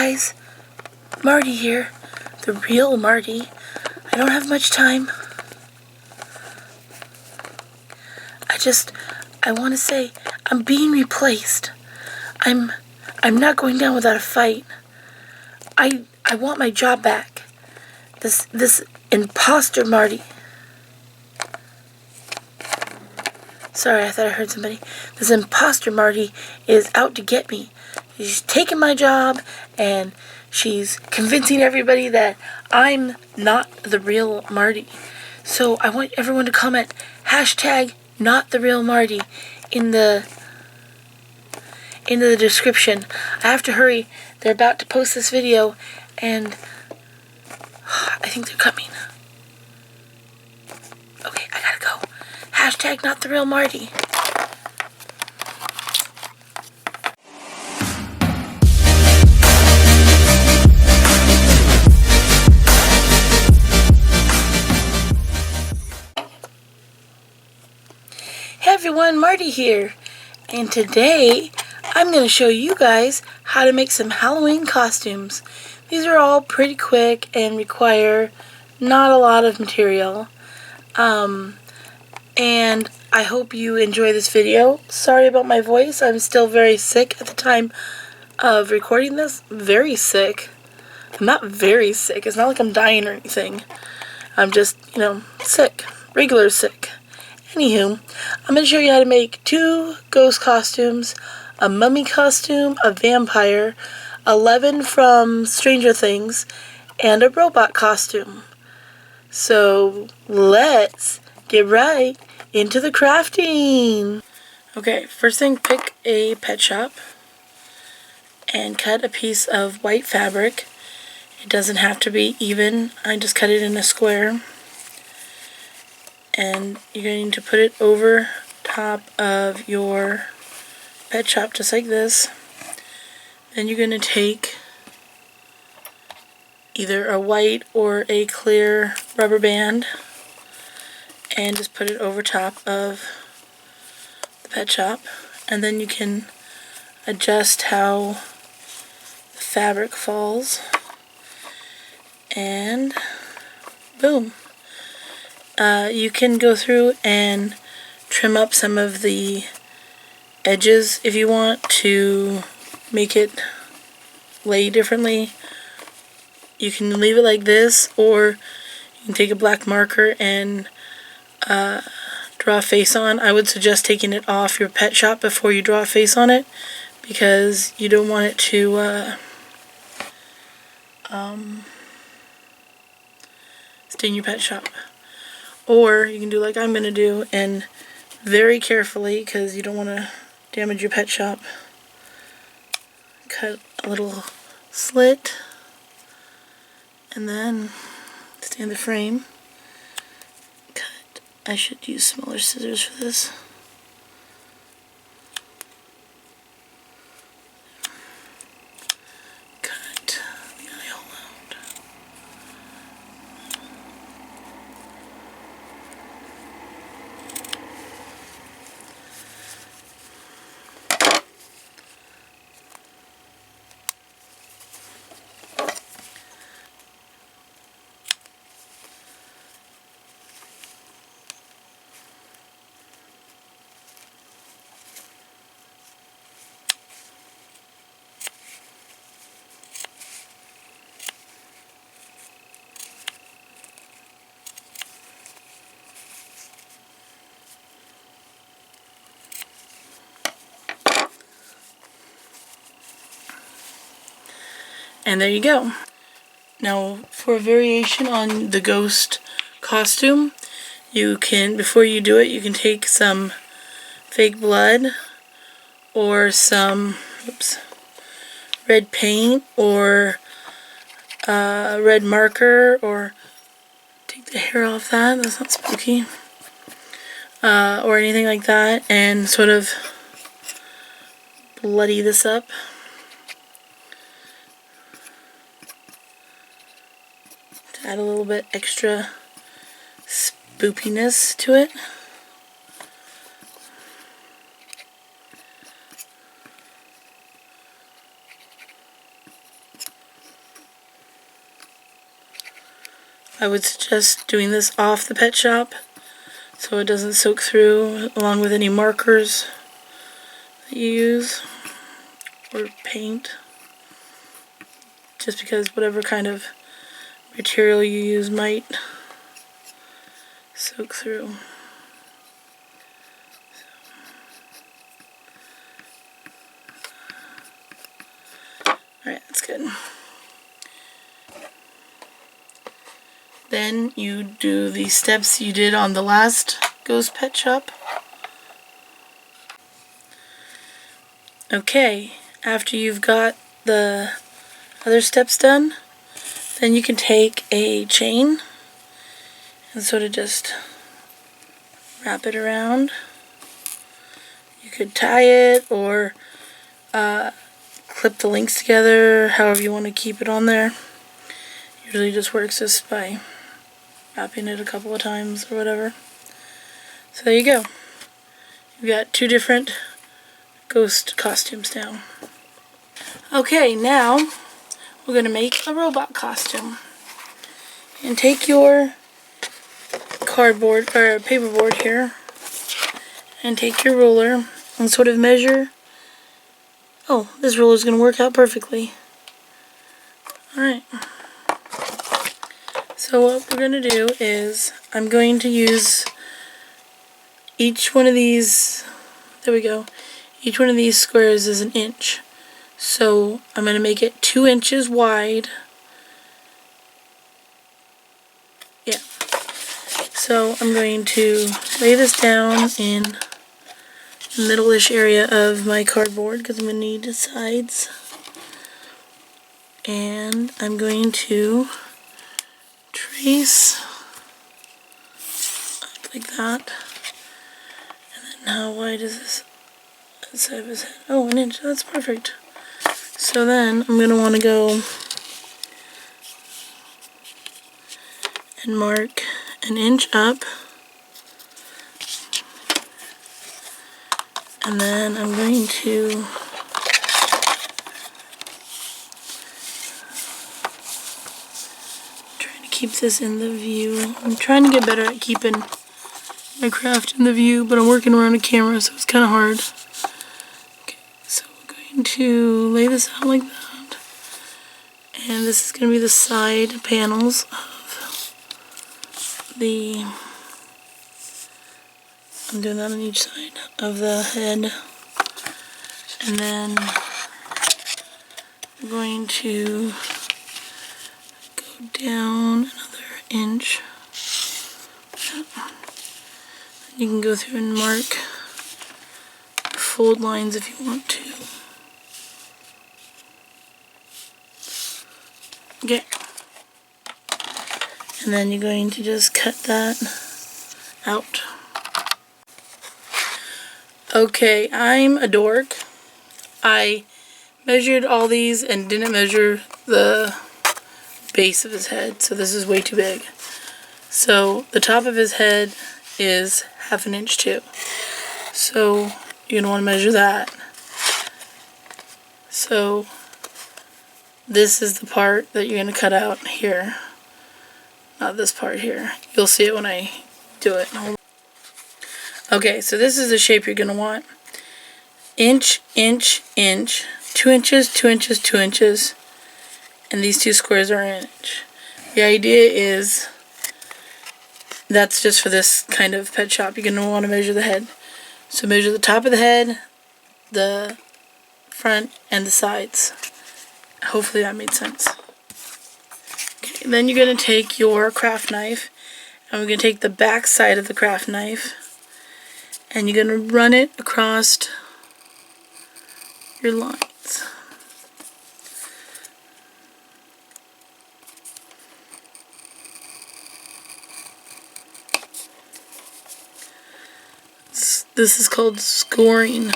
guys, Marty here, the real Marty. I don't have much time. I want to say, I'm being replaced. I'm not going down without a fight. I want my job back. This imposter Marty. Sorry, I thought I heard somebody. This imposter Marty is out to get me. She's taking my job, and she's convincing everybody that I'm not the real Marty. So I want everyone to comment hashtag not the real Marty in the description. I have to hurry. They're about to post this video, and I think they're coming. Okay, I gotta go. Hashtag not the real Marty. Hey everyone, Marty here. And today, I'm going to show you guys how to make some Halloween costumes. These are all pretty quick and require not a lot of material. And I hope you enjoy this video. Sorry about my voice. I'm still very sick at the time of recording this. Very sick. I'm not very sick. It's not like I'm dying or anything. I'm just, sick. Regular sick. Anywho, I'm going to show you how to make 2 ghost costumes, a mummy costume, a vampire, 11 from Stranger Things, and a robot costume. So, let's get right into the crafting. Okay, first thing, pick a pet shop and cut a piece of white fabric. It doesn't have to be even. I just cut it in a square. And you're going to put it over top of your pet shop just like this. Then you're going to take either a white or a clear rubber band and just put it over top of the pet shop. And then you can adjust how the fabric falls. And boom. You can go through and trim up some of the edges if you want to make it lay differently. You can leave it like this, or you can take a black marker and draw a face on. I would suggest taking it off your pet shop before you draw a face on it, because you don't want it to stain your pet shop. Or you can do like I'm going to do, and very carefully, because you don't want to damage your pet shop, cut a little slit, and then stand the frame. Cut. I should use smaller scissors for this. Cut the eye hole out. And there you go. Now, for a variation on the ghost costume, you can, before you do it, you can take some fake blood or some red paint or red marker, or take the hair off that. That's not spooky. Or anything like that, and sort of bloody this up. Add a little bit extra spoopiness to it. I would suggest doing this off the pet shop so it doesn't soak through, along with any markers that you use or paint, just because whatever kind of material you use might soak through. Alright, that's good. Then you do the steps you did on the last Ghost Pet Shop. Okay, after you've got the other steps done, then you can take a chain and sort of just wrap it around. You could tie it or clip the links together, however you want to keep it on there. Usually just works just by wrapping it a couple of times or whatever. So there you go. You've got 2 different ghost costumes now. Okay, now we're going to make a robot costume. And take your cardboard or paperboard here and take your ruler and sort of measure. Oh, this ruler is going to work out perfectly. Alright. So what we're going to do is I'm going to use each one of these, there we go, each one of these squares is 1 inch. So I'm going to make it 2 inches wide. Yeah. So I'm going to lay this down in the middle-ish area of my cardboard because I'm going to need the sides. And I'm going to trace up like that. And then how wide is this side of his head? Oh, 1 inch. That's perfect. So then I'm going to want to go and mark 1 inch up. And then I'm going to try to keep this in the view. I'm trying to get better at keeping my craft in the view, but I'm working around a camera, so it's kind of hard. Okay, so we're going to lay this out like that. And this is going to be the side panels of the, I'm doing that on each side of the head. And then I'm going to go down another inch. You can go through and mark fold lines if you want to. Okay. And then you're going to just cut that out. Okay, I'm a dork. I measured all these and didn't measure the base of his head, so this is way too big. So the top of his head is 1/2 inch too. So you're going to want to measure that. So this is the part that you're going to cut out here. Not this part here. You'll see it when I do it. Okay, so this is the shape you're going to want. Inch, inch, inch, 2 inches, 2 inches, 2 inches, and these 2 squares are 1 inch. The idea is that's just for this kind of pet shop. You're going to want to measure the head. So measure the top of the head, the front, and the sides. Hopefully that made sense. Okay, then you're going to take your craft knife, and we're going to take the back side of the craft knife, and you're going to run it across your lines. This is called scoring.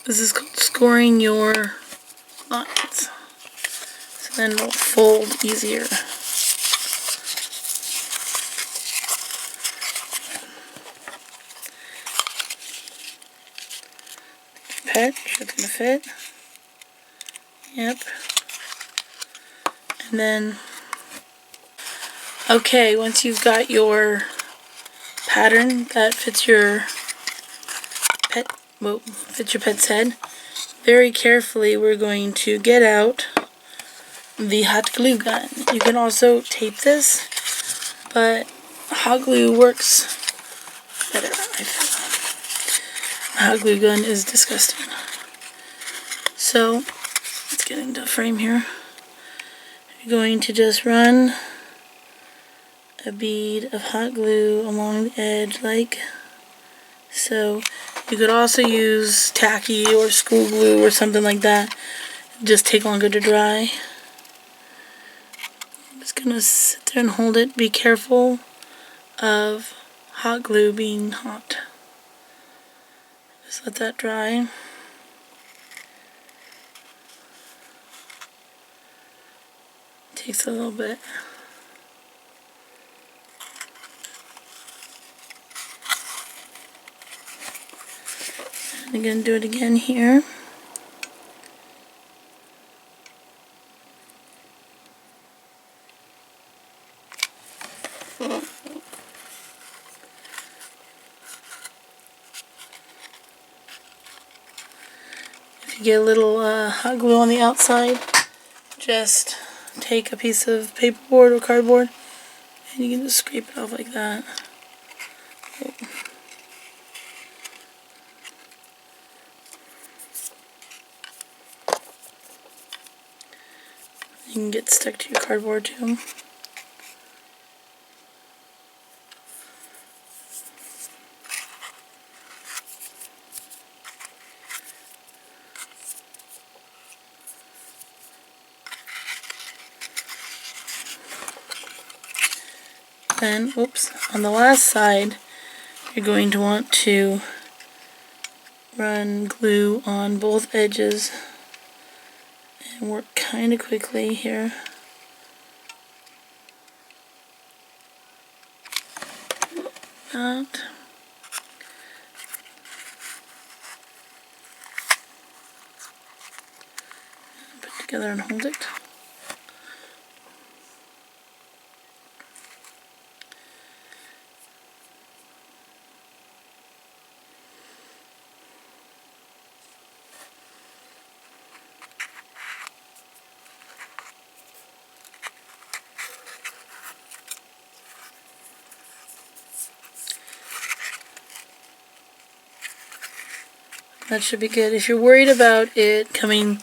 This is called scoring your lines. So then it'll fold easier. Pet, it's gonna fit. Yep. And then, okay, once you've got your pattern that fits your pet's head, very carefully we're going to get out the hot glue gun. You can also tape this, but hot glue works better, I feel. Hot glue gun is disgusting. So, let's get into the frame here. You're going to just run a bead of hot glue along the edge like so. You could also use tacky or school glue or something like that. Just take longer to dry. I'm just gonna sit there and hold it. Be careful of hot glue being hot. Just let that dry. Takes a little bit. I'm gonna do it again here. If you get a little hot glue on the outside, just take a piece of paperboard or cardboard and you can just scrape it off like that. You can get stuck to your cardboard too. Then, oops, on the last side, you're going to want to run glue on both edges and work kind of quickly here. That. Put it together and hold it. That should be good. If you're worried about it coming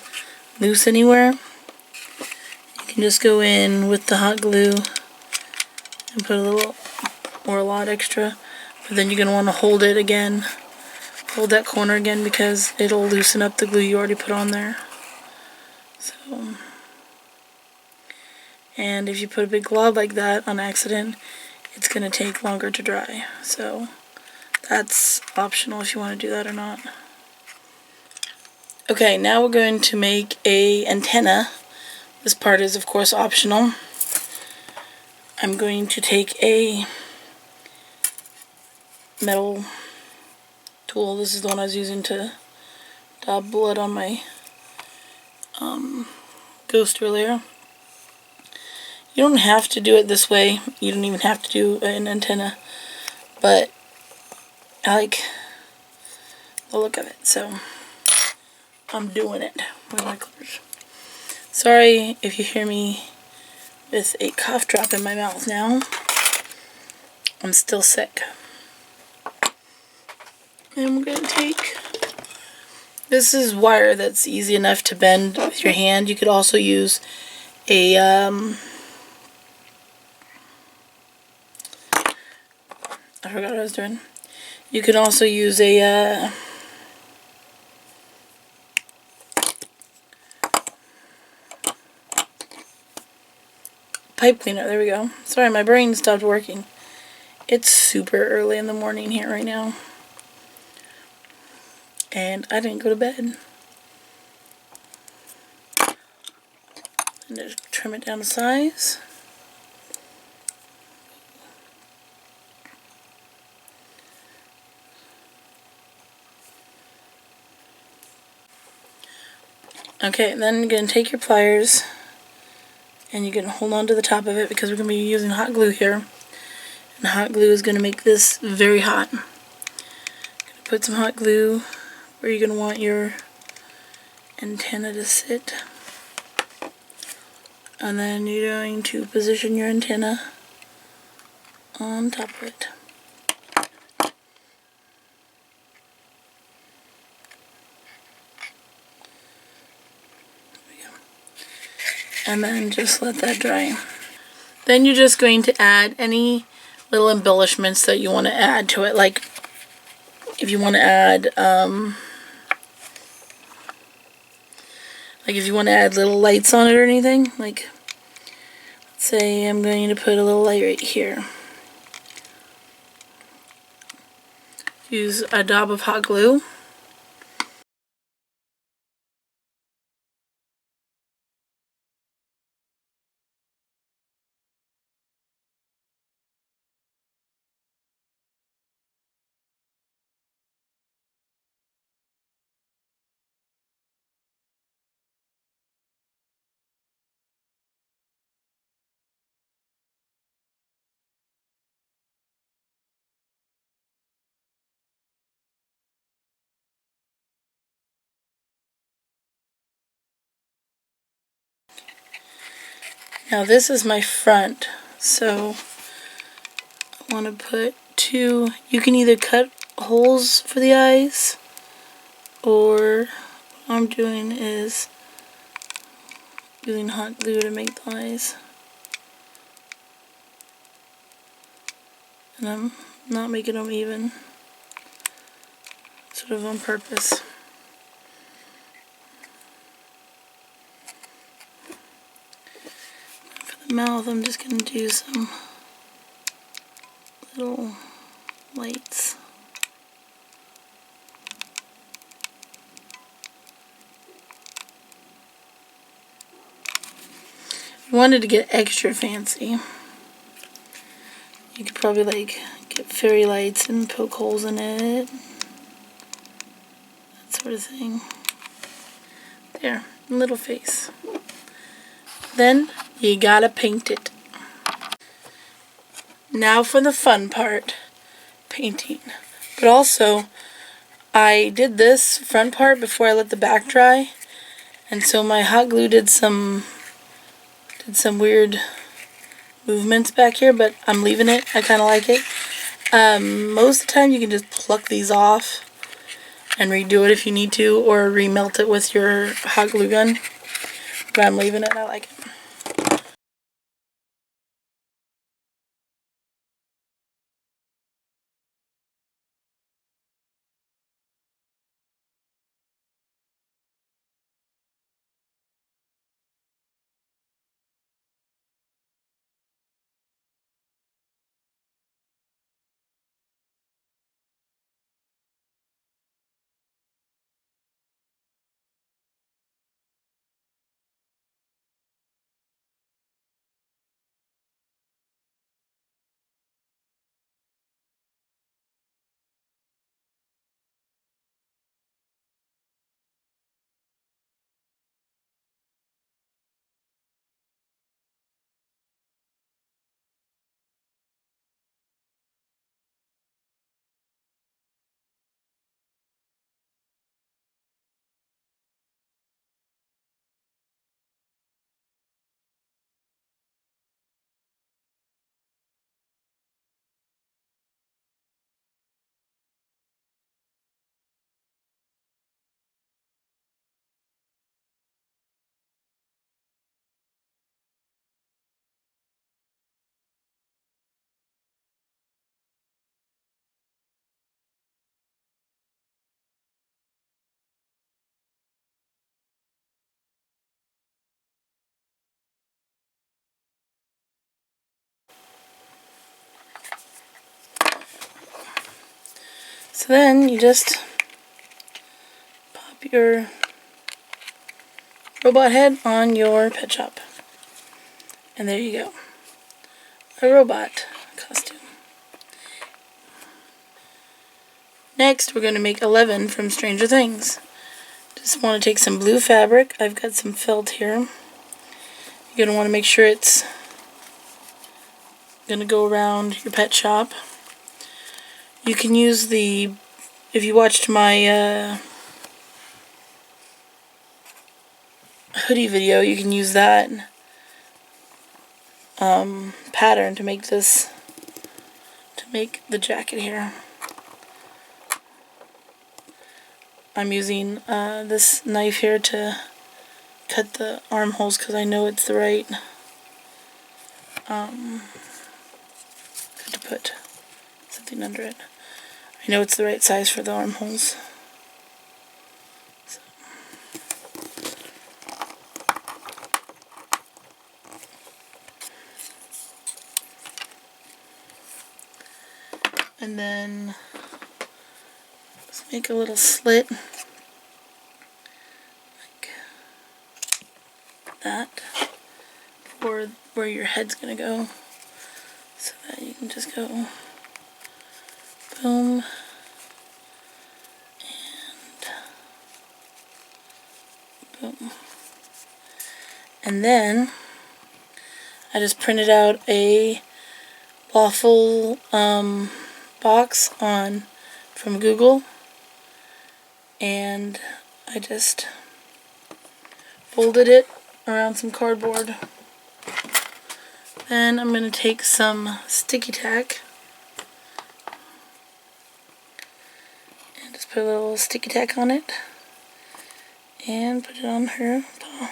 loose anywhere, you can just go in with the hot glue and put a little or a lot extra, but then you're going to want to hold it again, hold that corner again, because it'll loosen up the glue you already put on there. So, and if you put a big glob like that on accident, it's going to take longer to dry. So that's optional if you want to do that or not. Okay, now we're going to make a antenna. This part is of course optional. I'm going to take a metal tool. This is the one I was using to dab blood on my ghost earlier. You don't have to do it this way. You don't even have to do an antenna, but I like the look of it, so I'm doing it with my clippers. Sorry if you hear me with a cough drop in my mouth now. I'm still sick. And we're going to take, this is wire that's easy enough to bend with your hand. You could also use a I forgot what I was doing. You could also use a pipe cleaner. There we go. Sorry, my brain stopped working. It's super early in the morning here right now, and I didn't go to bed. And just trim it down to size. Okay, then you're going to take your pliers and you're going to hold on to the top of it because we're going to be using hot glue here. And hot glue is going to make this very hot. Put some hot glue where you're going to want your antenna to sit. And then you're going to position your antenna on top of it. And then just let that dry. Then you're just going to add any little embellishments that you want to add to it. Like if you want to add little lights on it or anything. Like let's say I'm going to put a little light right here. Use a dab of hot glue. Now this is my front, so I want to put two. You can either cut holes for the eyes, or what I'm doing is using hot glue to make the eyes. And I'm not making them even, sort of on purpose. For the mouth, I'm just going to do some little lights. If you wanted to get extra fancy, you could probably like get fairy lights and poke holes in it, that sort of thing. There, little face. Then you gotta paint it. Now for the fun part, painting. But also, I did this front part before I let the back dry, and so my hot glue did some weird movements back here, but I'm leaving it. I kind of like it. Most of the time you can just pluck these off and redo it if you need to, or remelt it with your hot glue gun, but I'm leaving it. I like it. So then you just pop your robot head on your pet shop. And there you go. A robot costume. Next, we're going to make 11 from Stranger Things. Just want to take some blue fabric. I've got some felt here. You're going to want to make sure it's going to go around your pet shop. You can use the, if you watched my hoodie video, you can use that pattern to make this, to make the jacket here. I'm using this knife here to cut the armholes because I know it's the right to put something under it. I know it's the right size for the armholes. So. And then let's make a little slit like that for where your head's gonna go, so that you can just go boom and boom. And then I just printed out a waffle box from Google, and I just folded it around some cardboard. Then I'm going to take some sticky tack and just put a little sticky tack on it and put it on her paw.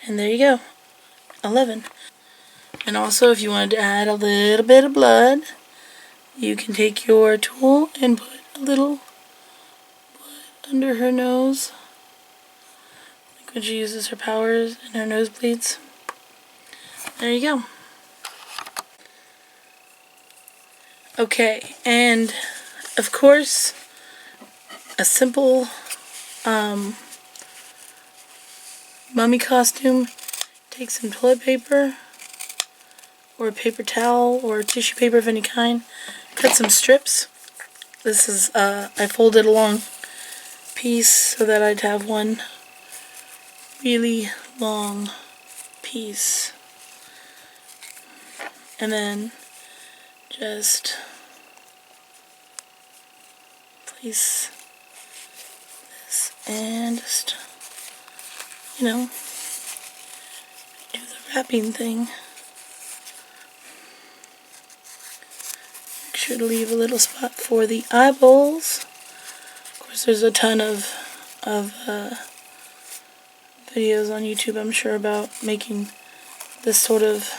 And there you go, 11. And also, if you wanted to add a little bit of blood, you can take your tool and put a little blood under her nose, like when she uses her powers and her nose bleeds. There you go. Okay, and of course, a simple mummy costume. Take some toilet paper, or a paper towel, or tissue paper of any kind. Cut some strips. This is, I folded a long piece so that I'd have one really long piece. And then just place this and just, you know, do the wrapping thing. Make sure to leave a little spot for the eyeballs. Of course, there's a ton of videos on YouTube, I'm sure, about making this sort of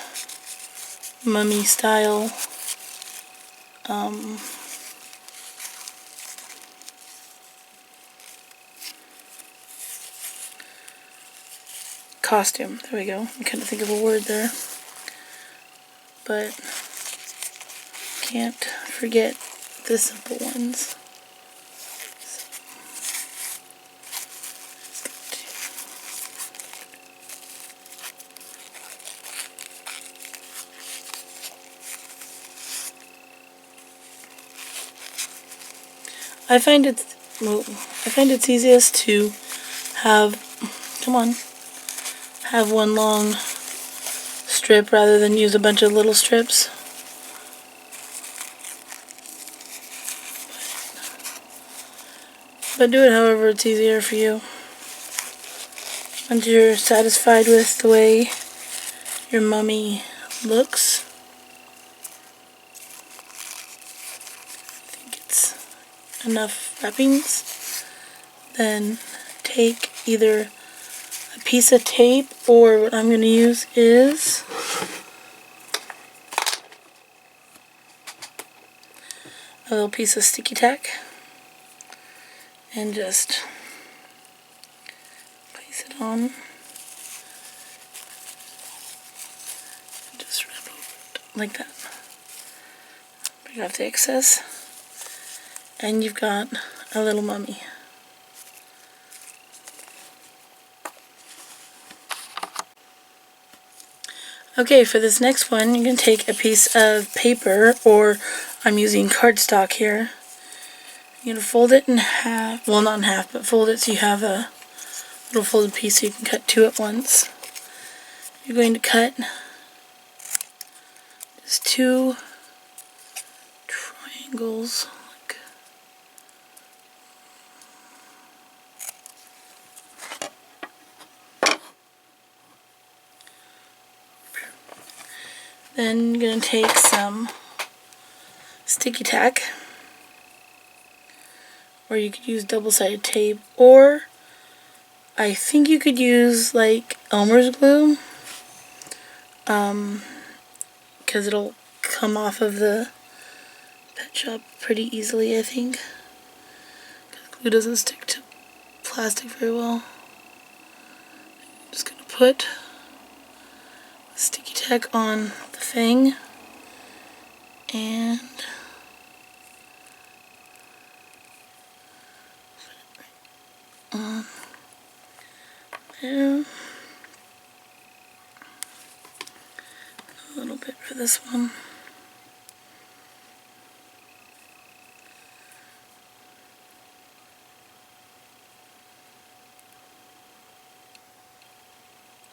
mummy style costume. There we go. I couldn't think of a word there, but can't forget the simple ones. I find it's easiest to have, have one long strip rather than use a bunch of little strips. But do it however it's easier for you. Once you're satisfied with the way your mummy looks, enough wrappings, then take either a piece of tape, or what I'm going to use is a little piece of sticky tack, and just place it on, just wrap it like that, break off the excess, and you've got a little mummy. Okay, for this next one, you're going to take a piece of paper, or I'm using cardstock here, You're going to fold it in half. Well, not in half, but fold it so you have a little folded piece so you can cut two at once. You're going to cut just two triangles. Then you're going to take some sticky tack, or you could use double-sided tape, or I think you could use like Elmer's glue, because it'll come off of the pet shop pretty easily, I think, because glue doesn't stick to plastic very well. I'm just going to put sticky tack on the thing, and put it right on there. A little bit for this one.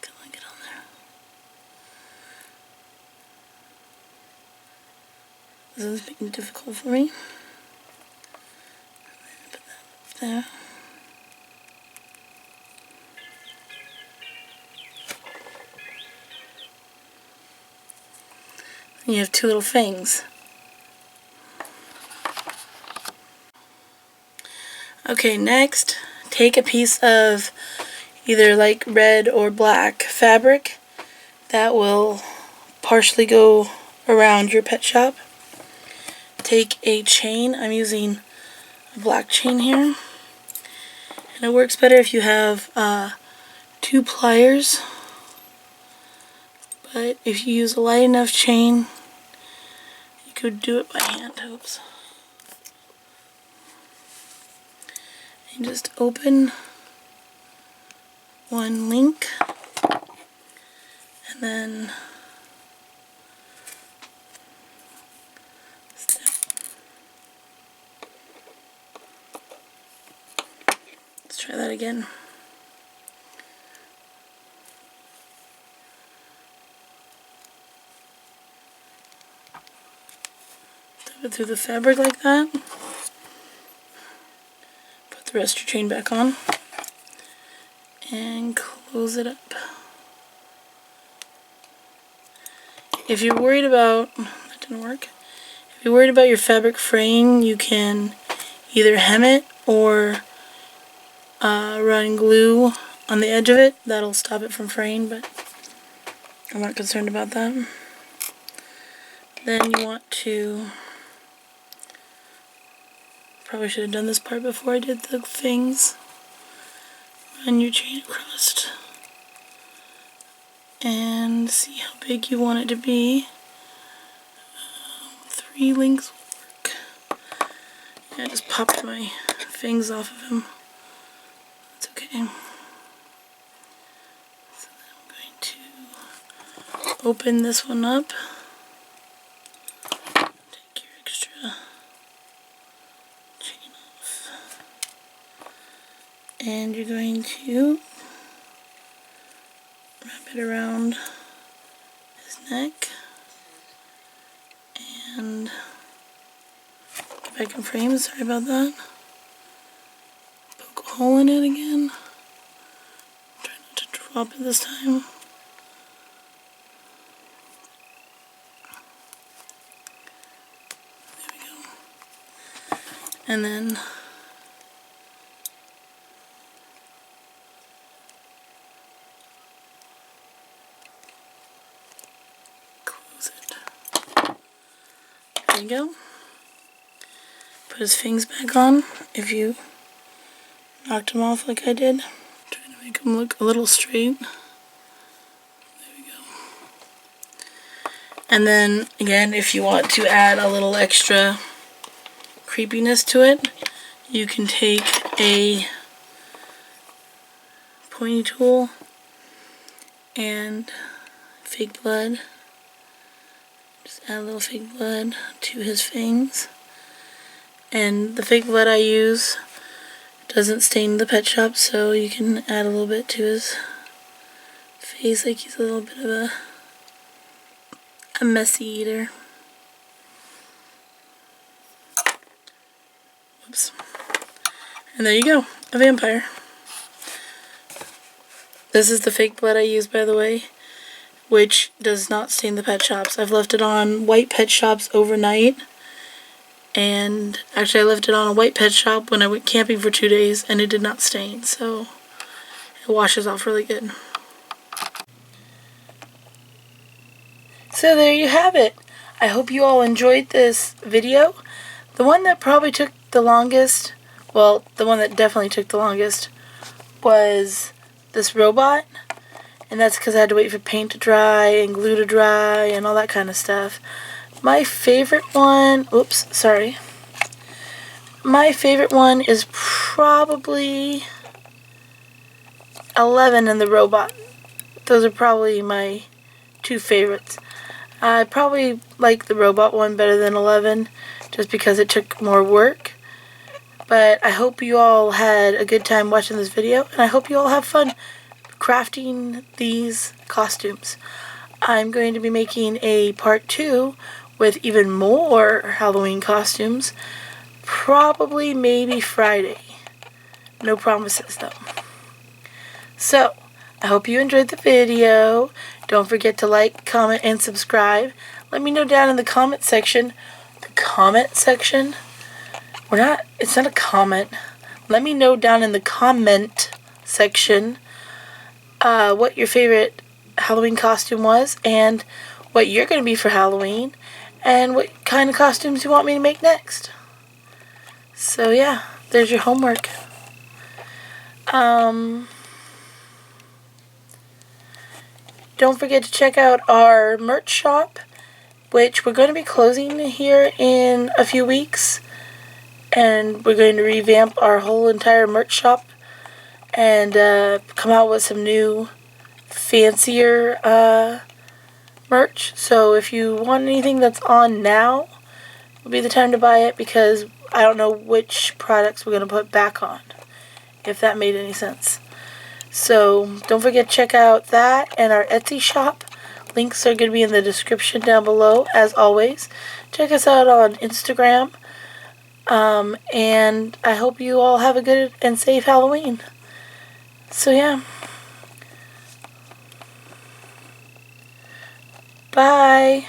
Can I get on there? This is making it difficult for me. Put that up there. And you have two little fangs. Okay, next, take a piece of either like red or black fabric that will partially go around your pet shop. Take a chain. I'm using a black chain here, and it works better if you have 2 pliers, but if you use a light enough chain, you could do it by hand. Oops. And just open one link, and then let's try that again. Throw it through the fabric like that. Put the rest of your chain back on and close it up. If you're worried about, that didn't work. If you're worried about your fabric fraying, you can either hem it or run glue on the edge of it. That'll stop it from fraying, but I'm not concerned about that. Then you want to, probably should have done this part before I did the things. Run your chain across and see how big you want it to be. 3 links will work. Yeah, I just popped my fangs off of him. That's okay. So I'm going to open this one up. Take your extra chain off. And you're going to wrap it around his neck and get back in frame. Sorry about that. Poke a hole in it again. Try not to drop it this time. There we go. And then close it. There you go. Put his fangs back on if you knocked him off like I did. Trying to make him look a little straight. There we go. And then again, if you want to add a little extra creepiness to it, you can take a pointy tool and fake blood. Just add a little fake blood to his fangs. And the fake blood I use doesn't stain the pet shop, so you can add a little bit to his face like he's a little bit of a messy eater. Oops. And there you go, a vampire. This is the fake blood I use, by the way, which does not stain the pet shops. I've left it on white pet shops overnight. And actually I left it on a white pet shop when I went camping for 2 days, and it did not stain, so it washes off really good. So there you have it. I hope you all enjoyed this video. The one that probably took the longest, well, the one that definitely took the longest was this robot. And that's because I had to wait for paint to dry and glue to dry and all that kind of stuff. My favorite one, oops, sorry. My favorite one is probably 11 and the robot. Those are probably my two favorites. I probably like the robot one better than 11 just because it took more work. But I hope you all had a good time watching this video, and I hope you all have fun crafting these costumes. I'm going to be making a part 2 with even more Halloween costumes, probably maybe Friday. No promises though. So, I hope you enjoyed the video. Don't forget to like, comment, and subscribe. Let me know down in the comment section. The comment section? It's not a comment. Let me know down in the comment section what your favorite Halloween costume was, and what you're going to be for Halloween, and what kind of costumes you want me to make next. So yeah, there's your homework. Don't forget to check out our merch shop, which we're going to be closing here in a few weeks. And we're going to revamp our whole entire merch shop and come out with some new, fancier merch. So if you want anything that's on now, will be the time to buy it, because I don't know which products we're going to put back on, if that made any sense. So don't forget to check out that and our Etsy shop. Links are going to be in the description down below, as always. Check us out on Instagram. And I hope you all have a good and safe Halloween. So yeah. Bye.